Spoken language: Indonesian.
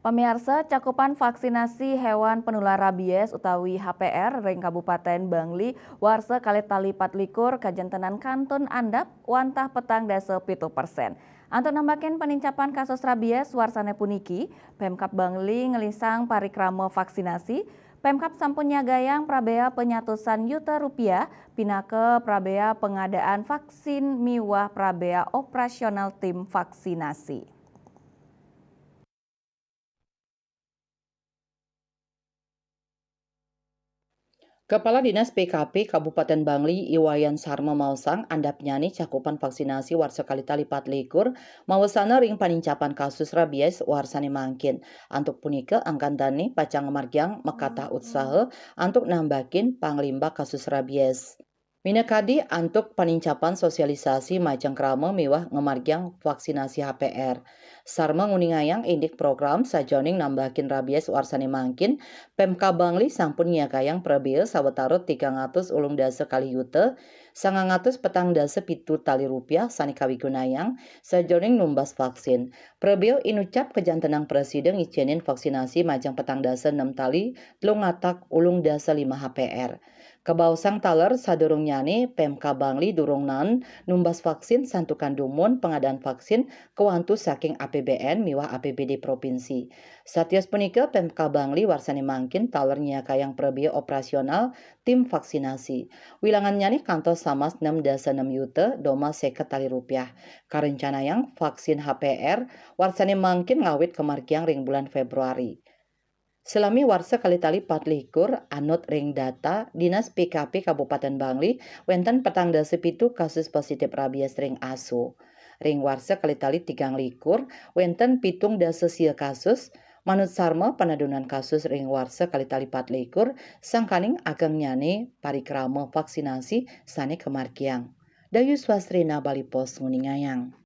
Pemirsa, cakupan vaksinasi hewan penular rabies utawi HPR ring Kabupaten Bangli warsa kali patlikur kajentenan Kantun Andap wantah petang dasa 7%. Untuk nambahin penincapan kasus rabies warsane puniki, Pemkab Bangli ngelisang parikrama vaksinasi, Pemkab sampun nyagayang prabea penyatusan juta rupiah pinake prabea pengadaan vaksin miwah prabea operasional tim vaksinasi. Kepala Dinas PKP Kabupaten Bangli Iwayan Sarma Mausang andap nyani cakupan vaksinasi warsa kalita lipat likur mawasana ring panincapan kasus rabies warsani mangkin. Antuk punika angkan dani pacang margyang mekatah usaha untuk nambakin panglimba kasus rabies. Minakadi antuk panincapan sosialisasi majang krama mewah ngemargyang vaksinasi HPR. Sarma nguningayang indik program sajoning nambahin rabies warsani mangkin Pemka Bangli sampun nyagayang prabeya sawetara 300 ulung dasa kali yuta, 900 petang dasa pitu tali rupiah sani kawigunayang sajoning numbas vaksin. Prabeya inucap kejantenang presiden ngicienin vaksinasi majang petang dasa 6 tali tlungatak ulung dasa 5 HPR. Kebausang taler sadurung nyane Pemka Bangli durungnan numbas vaksin santukan dumun pengadaan vaksin kewantu saking APBN miwah APBD provinsi. Satios punika Pemka Bangli warsani mangkin taler nyakayang prabeya operasional tim vaksinasi. Wilangan nyani kantos samas 6,6 yuta doma 50 tali rupiah. Karencanayang vaksin HPR warsani mangkin ngawit kemargiang ring bulan Februari. Selami warsa kali-tali patlikur anut ring data Dinas PKP Kabupaten Bangli wenten petang dasa pitu kasus positif rabies ring asu. Ring warsa kali-tali 3 likur wenten pitung dasa sia kasus. Manut Sarma penadunan kasus ring warsa kali-tali patlikur sangkaning ageng nyane parikrama vaksinasi sane kemargiang. Dayu Swasrina Bali Pos nguningayang.